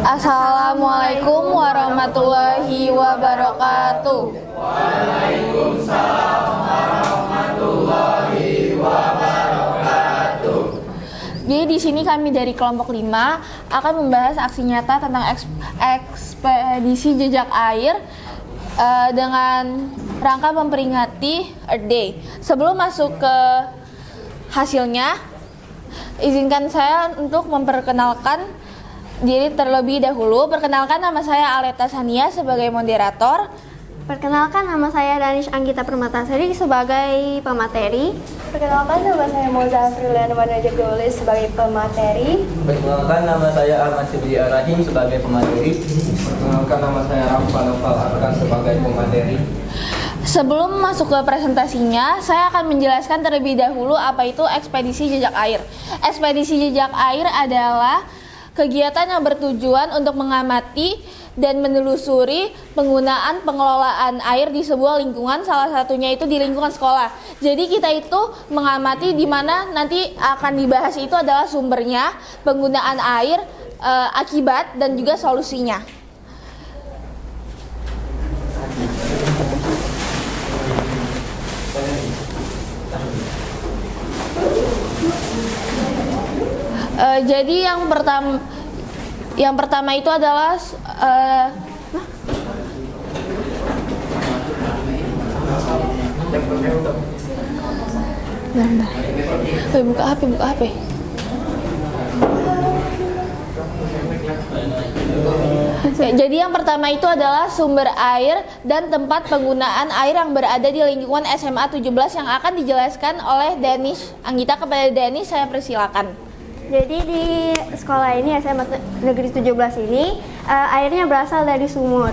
Assalamualaikum warahmatullahi wabarakatuh. Waalaikumsalam warahmatullahi wabarakatuh. Jadi di sini kami dari kelompok 5 akan membahas aksi nyata tentang ekspedisi jejak air dengan rangka memperingati Earth Day. Sebelum masuk ke hasilnya, izinkan saya untuk memperkenalkan diri terlebih dahulu. Perkenalkan, nama saya Aleta Sania sebagai moderator. Perkenalkan, nama saya Danish Anggita Permatasari sebagai pemateri. Perkenalkan, nama saya Moza Afriliana Manajer Dolis sebagai pemateri. Perkenalkan, nama saya Ahmad Sidri Arahim sebagai pemateri. Perkenalkan, nama saya Rafa Noval Arkan sebagai pemateri. Sebelum masuk ke presentasinya, saya akan menjelaskan terlebih dahulu apa itu ekspedisi jejak air. Ekspedisi jejak air adalah kegiatan yang bertujuan untuk mengamati dan menelusuri penggunaan pengelolaan air di sebuah lingkungan, salah satunya itu di lingkungan sekolah. Jadi kita itu mengamati di mana nanti akan dibahas itu adalah sumbernya, penggunaan air, akibat, dan juga solusinya. Jadi yang pertama itu adalah buka HP. Jadi yang pertama itu adalah sumber air dan tempat penggunaan air yang berada di lingkungan SMA 17 yang akan dijelaskan oleh Danish Anggita. Kepada Danish saya persilakan. Jadi di sekolah ini, SMA Negeri 17 ini, airnya berasal dari sumur.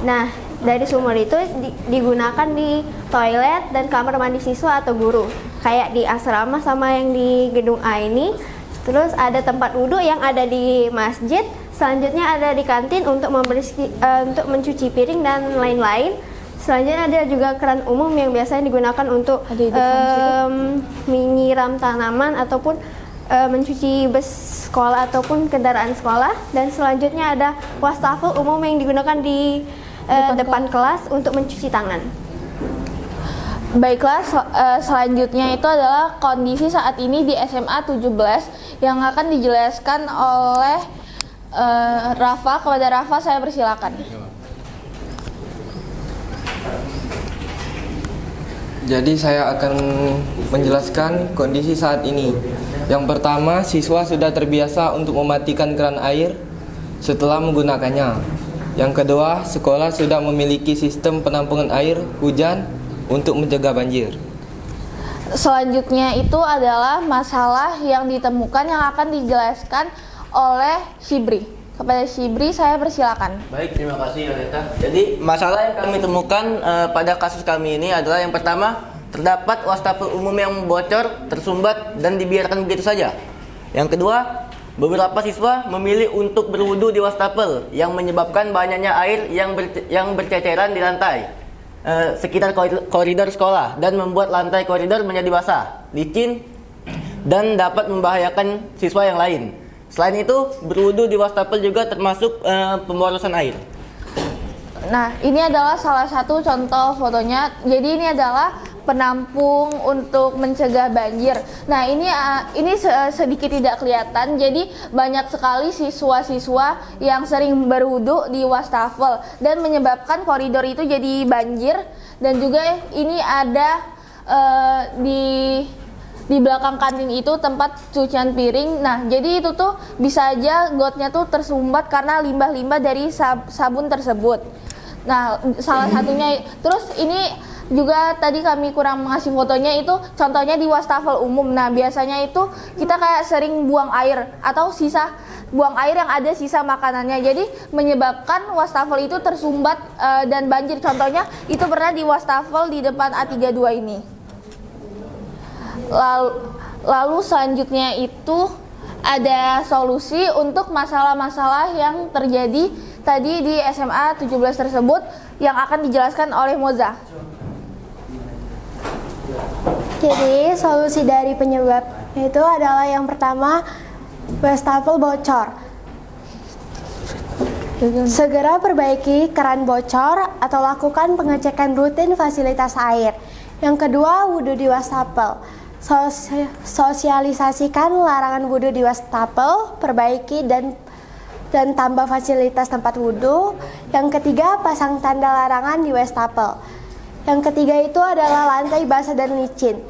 Nah, dari sumur itu digunakan di toilet dan kamar mandi siswa atau guru. Kayak di asrama sama yang di gedung A ini. Terus ada tempat wudhu yang ada di masjid. Selanjutnya ada di kantin untuk untuk mencuci piring dan lain-lain. Selanjutnya ada juga keran umum yang biasanya digunakan untuk menyiram tanaman ataupun mencuci bus sekolah ataupun kendaraan sekolah. Dan selanjutnya ada wastafel umum yang digunakan di depan kelas untuk mencuci tangan. Baiklah, selanjutnya itu adalah kondisi saat ini di SMA 17 yang akan dijelaskan oleh Rafa. Kepada Rafa saya persilakan. Jadi saya akan menjelaskan kondisi saat ini. Yang pertama, siswa sudah terbiasa untuk mematikan keran air setelah menggunakannya. Yang kedua, sekolah sudah memiliki sistem penampungan air hujan untuk mencegah banjir. Selanjutnya itu adalah masalah yang ditemukan yang akan dijelaskan oleh Shibri. Kepada Shibri saya persilakan. Baik, terima kasih Aleta. Jadi masalah yang kami temukan pada kasus kami ini adalah yang pertama, terdapat wastafel umum yang bocor, tersumbat, dan dibiarkan begitu saja. Yang kedua, beberapa siswa memilih untuk berwudu di wastafel yang menyebabkan banyaknya air yang berceceran di lantai sekitar koridor sekolah dan membuat lantai koridor menjadi basah, licin, dan dapat membahayakan siswa yang lain. Selain itu, berwudu di wastafel juga termasuk pemborosan air. Nah, ini adalah salah satu contoh fotonya. Jadi ini adalah penampung untuk mencegah banjir. Nah, ini sedikit tidak kelihatan. Jadi banyak sekali siswa-siswa yang sering berwudu di wastafel dan menyebabkan koridor itu jadi banjir. Dan juga ini ada di belakang kantin itu tempat cucian piring. Nah, jadi itu tuh bisa aja gotnya tuh tersumbat karena limbah-limbah dari sabun tersebut. Nah, salah satunya. Terus ini juga tadi kami kurang mengasih fotonya, itu contohnya di wastafel umum. Nah, biasanya itu kita kayak sering buang air atau buang air yang ada sisa makanannya. Jadi menyebabkan wastafel itu tersumbat dan banjir. Contohnya itu pernah di wastafel di depan A32 ini. Lalu selanjutnya itu ada solusi untuk masalah-masalah yang terjadi tadi di SMA 17 tersebut yang akan dijelaskan oleh Moza. Jadi solusi dari penyebab itu adalah yang pertama, wastafel bocor. Segera perbaiki keran bocor atau lakukan pengecekan rutin fasilitas air. Yang kedua, wudhu di wastafel. Sosialisasikan larangan wudhu di wastafel, perbaiki dan tambah fasilitas tempat wudhu. Yang ketiga, pasang tanda larangan di wastafel. Yang ketiga itu adalah lantai basah dan licin.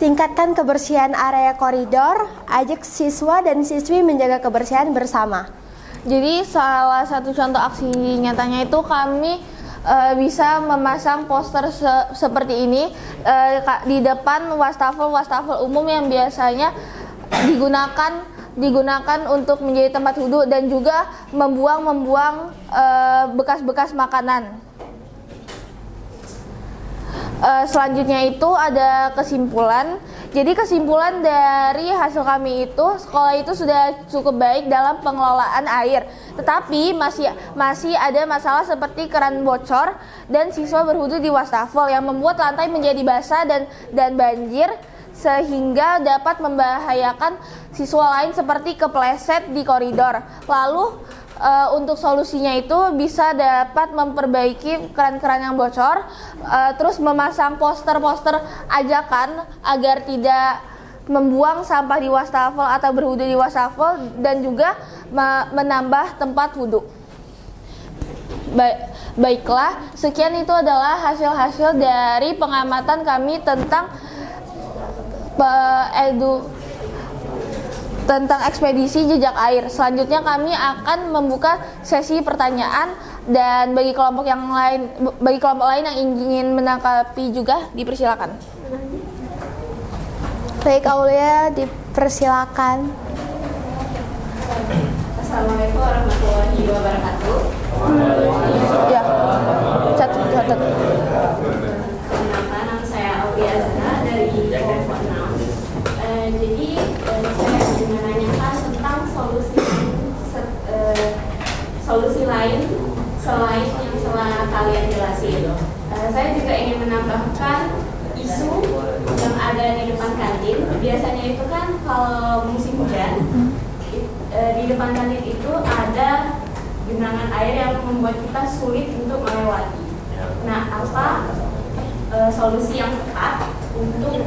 Tingkatkan kebersihan area koridor, ajak siswa dan siswi menjaga kebersihan bersama. Jadi salah satu contoh aksi nyatanya itu kami bisa memasang poster seperti ini di depan wastafel umum yang biasanya digunakan untuk menjadi tempat wudhu dan juga membuang bekas-bekas makanan. Selanjutnya itu ada kesimpulan. Jadi kesimpulan dari hasil kami itu, sekolah itu sudah cukup baik dalam pengelolaan air. Tetapi masih ada masalah seperti keran bocor dan siswa berwudhu di wastafel yang membuat lantai menjadi basah dan banjir sehingga dapat membahayakan siswa lain seperti kepleset di koridor. Lalu untuk solusinya itu bisa dapat memperbaiki keran-keran yang bocor, terus memasang poster-poster ajakan agar tidak membuang sampah di wastafel atau berwudu di wastafel, dan juga menambah tempat wudu. Baiklah, sekian itu adalah hasil-hasil dari pengamatan kami tentang tentang ekspedisi jejak air. Selanjutnya kami akan membuka sesi pertanyaan, dan bagi kelompok lain yang ingin menanggapi juga dipersilakan. Baik, Aulia, dipersilakan. Assalamualaikum warahmatullahi wabarakatuh. Ya, catat. Kenalkan, nama saya Aulia Zana dari kelompok 6. Jadi saya ingin menanyakan tentang solusi lain selain yang telah kalian jelasin. Saya juga ingin menambahkan isu yang ada di depan kantin. Biasanya itu kan kalau musim hujan, di depan kantin itu ada genangan air yang membuat kita sulit untuk melewati. Nah, apa solusi yang tepat untuk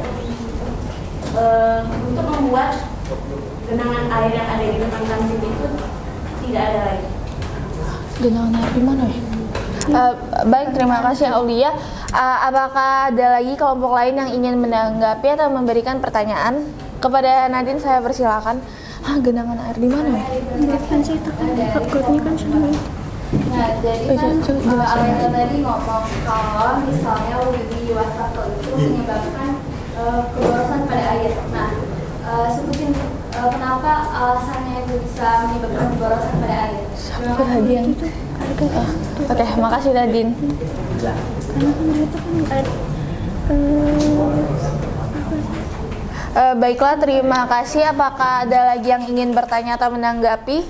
membuat genangan air yang ada di depan kantin itu tidak ada lagi? Genangan air di mana ya? Baik, terima kasih Aulia. Apakah ada lagi kelompok lain yang ingin menanggapi atau memberikan pertanyaan? Kepada Nadine saya persilakan. Genangan air di mana ya? Kan sih, grupnya kan sudah. Nah, jadi kan Alena tadi ngomong kalau misalnya wudhu di wastafel itu menyebabkan keborosan pada air. Nah, sebutin kenapa alasannya itu bisa menyebabkan keborosan pada air. Perhatian. Oke, makasih Nadine. Baiklah, terima kasih. Apakah ada lagi yang ingin bertanya atau menanggapi?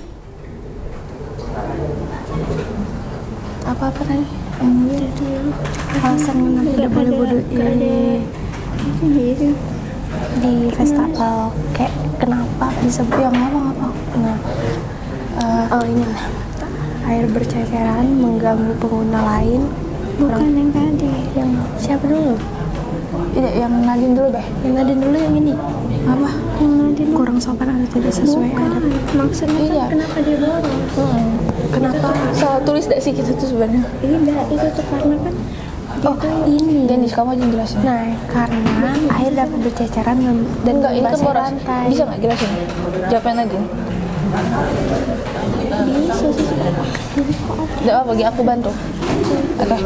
Apa tadi? Alasan mengapa tidak boleh wudhu di festival, kayak kenapa disebut yang apa? Nah, ini air berceceran mengganggu pengguna lain. Bukan yang tadi. Yang siapa dulu? Yang Nadine dulu deh. Yang Nadine dulu, yang ini. Apa? Yang Nadine kurang sopan atau tidak sesuai adab. Maksudnya kenapa dia boros? Kenapa? Salah tulis gak sih gitu tuh sebenarnya? Tidak, itu tuh karena kan ini. Denis, kamu aja jelasin. Nah, karena air dapat berceceran dan Enggak, ini kan membasah boros. lantai. Bisa nggak jelasin? Jawabnya Nadine. Bisa sih. Tidak apa, bagi aku bantu. Oke.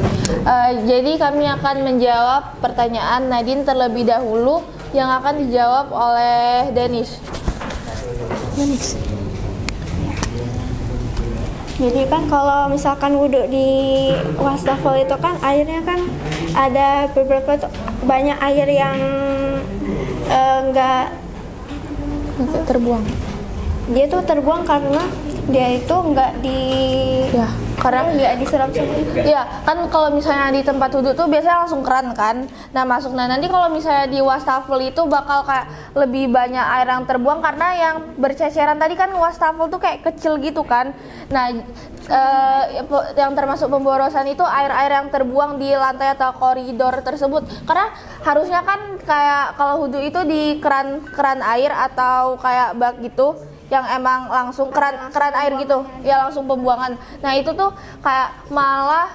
Jadi kami akan menjawab pertanyaan Nadine terlebih dahulu, yang akan dijawab oleh Denis. Jadi kan kalau misalkan wudhu di wastafel itu kan airnya kan ada banyak air yang enggak Terbuang. dia tuh terbuang karena dia itu nggak Ya, karena nggak diserap-serap. ya kan kalau misalnya di tempat wudhu tuh biasanya langsung keran kan. Nah masuk. Nah nanti kalau misalnya di wastafel itu bakal kayak lebih banyak air yang terbuang karena yang berceceran tadi kan wastafel tuh kayak kecil gitu kan. Nah yang termasuk pemborosan itu air-air yang terbuang di lantai atau koridor tersebut. Karena harusnya kan kayak kalau wudhu itu di keran air atau kayak bak gitu yang emang langsung keran air gitu ya, langsung pembuangan. Nah itu tuh kayak malah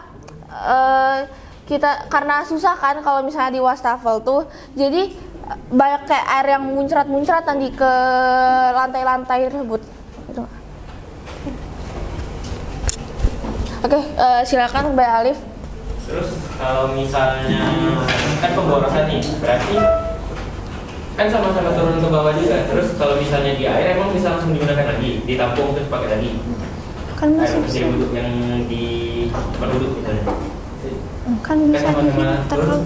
kita karena susah kan kalau misalnya di wastafel tuh, jadi banyak kayak air yang muncrat nanti ke lantai-lantai tersebut gitu. Oke, silakan Mbak Alif. Terus kalau misalnya kan pemborosan nih, berarti kan sama-sama turun ke bawah juga. Terus kalau misalnya di air emang bisa langsung digunakan lagi, ditampung terus pakai lagi. Kan Air masih bersih bisa, wudhu yang di tempat wudhu misalnya. kan bisa sama-sama difilter, turun.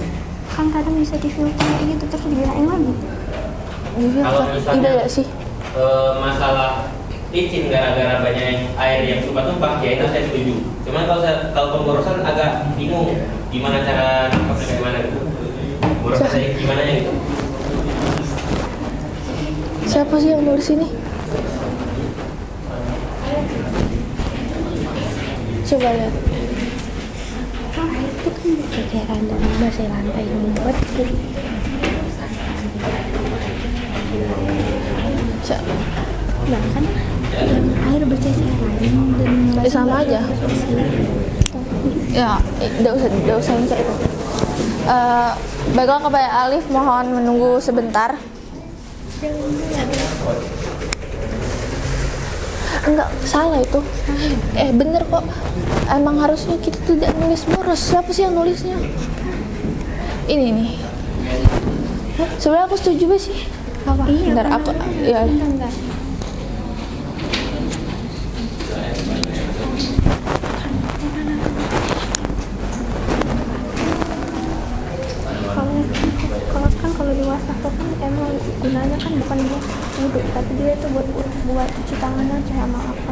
kan kadang bisa difilter kayak gitu terus digunain lagi. Kalau misalnya Ide ya sih. Masalah licin gara-gara banyak air yang tumpah-tumpah, ya itu saya setuju. Cuman kalau pemborosan agak bingung gimana cara nangkapnya kayak gimana gitu. Borosannya gimana ya gitu. Siapa sih yang nulis ini? Coba lihat. Itu kan berceceran dan masih lantai membuat nah kan yang air berceceran dan Sama aja. Ya, enggak usah incer itu. Baiklah kepada Alif, mohon menunggu sebentar. Enggak, salah itu. Bener kok. Emang harusnya kita tidak nulis boros. Siapa sih yang nulisnya? Ini nih. Sebenarnya aku setuju banget sih. apa? Iya, Bentar, aku ya. enggak. Kalau di wastafel kan emang gunanya kan bukan buat wudhu, tapi dia itu buat cuci tangan aja sama apa.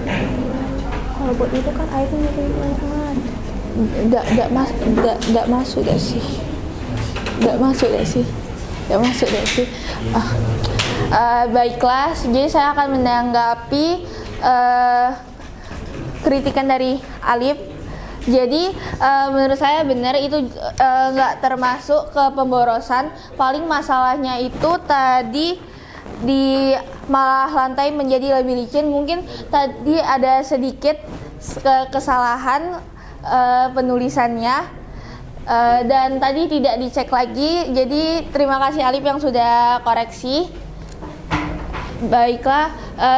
Kalau buat itu kan airnya lebih banyak banget. Enggak masuk deh sih. Baiklah, jadi saya akan menanggapi kritikan dari Alif. Jadi menurut saya benar itu nggak termasuk ke pemborosan. Paling masalahnya itu tadi di malah lantai menjadi lebih licin. Mungkin tadi ada sedikit kesalahan penulisannya dan tadi tidak dicek lagi. Jadi terima kasih Alif yang sudah koreksi. Baiklah,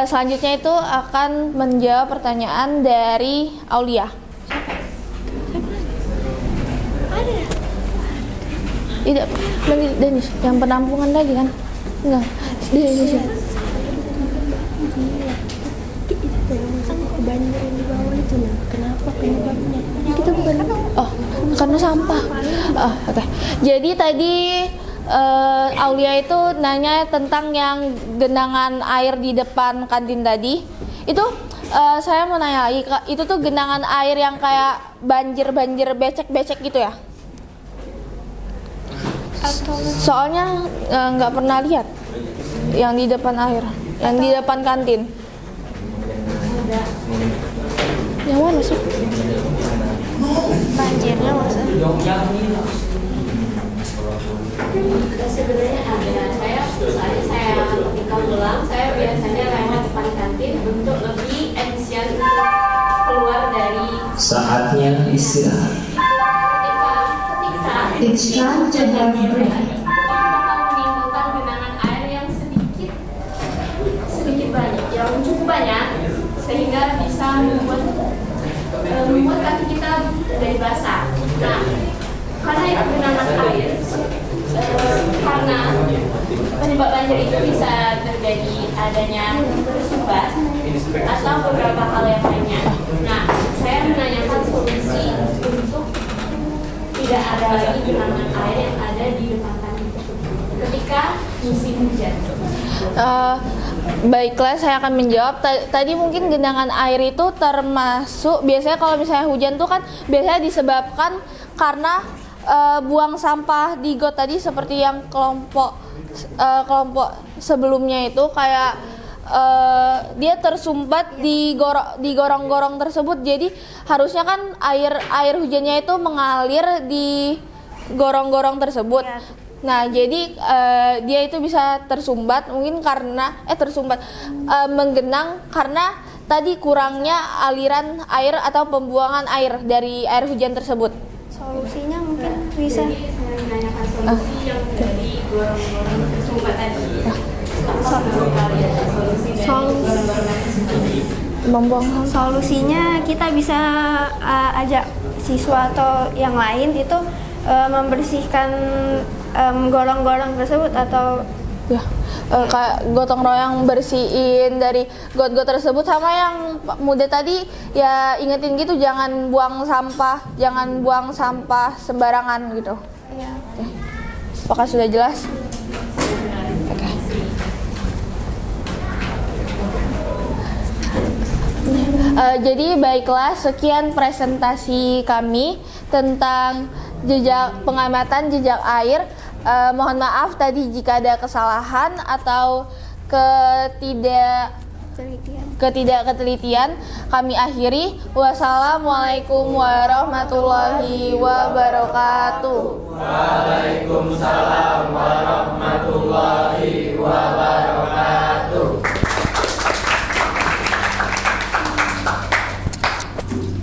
selanjutnya itu akan menjawab pertanyaan dari Aulia. Tidak, lagi Denis, yang penampungan tadi kan? Enggak, Denis ya. Kan banjir yang di bawah itu nah, kenapa penyebabnya? Kita bukan Karena sampah. Oke. Jadi tadi Aulia itu nanya tentang yang genangan air di depan kantin tadi. Itu saya mau nanya lagi, itu tuh genangan air yang kayak banjir becek gitu ya? Soalnya nggak pernah lihat yang di depan air, yang di depan kantin. Yang mana sih? banjirnya maksudnya. Sebenarnya ada. Saya ketika pulang, saya biasanya lewat depan kantin untuk lebih efisien keluar dari Saatnya istirahat. ketika It's time to have a break. bakal menimbulkan genangan air yang sedikit banyak, yang cukup banyak sehingga bisa membuat kaki kita jadi basah. Nah, karena itu genangan air, karena penyebab banjir itu bisa terjadi adanya tersumbat atau beberapa hal yang lainnya. Nah, saya menanyakan solusi untuk tidak ada lagi genangan air yang ada di depan kantin. ketika musim hujan? Baiklah, saya akan menjawab. Tadi mungkin genangan air itu termasuk, biasanya kalau misalnya hujan tuh kan biasanya disebabkan karena buang sampah di got tadi, seperti yang kelompok sebelumnya itu kayak dia tersumbat di gorong-gorong tersebut. Jadi harusnya kan air hujannya itu mengalir di gorong-gorong tersebut. Nah, jadi dia itu bisa tersumbat mungkin karena menggenang karena tadi kurangnya aliran air atau pembuangan air dari air hujan tersebut. Solusinya mungkin bisa. Jadi saya menanyakan solusi yang dari gorong-gorong tersumbat tadi. Solusinya kita bisa ajak siswa atau yang lain itu membersihkan gorong-gorong tersebut atau kayak gotong royong bersihin dari got-got tersebut. Sama yang muda tadi ya ingetin gitu, jangan buang sampah sembarangan gitu. ya. Apakah sudah jelas? Oke. Jadi baiklah, sekian presentasi kami tentang pengamatan jejak air. Mohon maaf tadi jika ada kesalahan atau ketidaktelitian. Kami akhiri. Wassalamualaikum warahmatullahi wabarakatuh. Waalaikumsalam warahmatullahi wabarakatuh.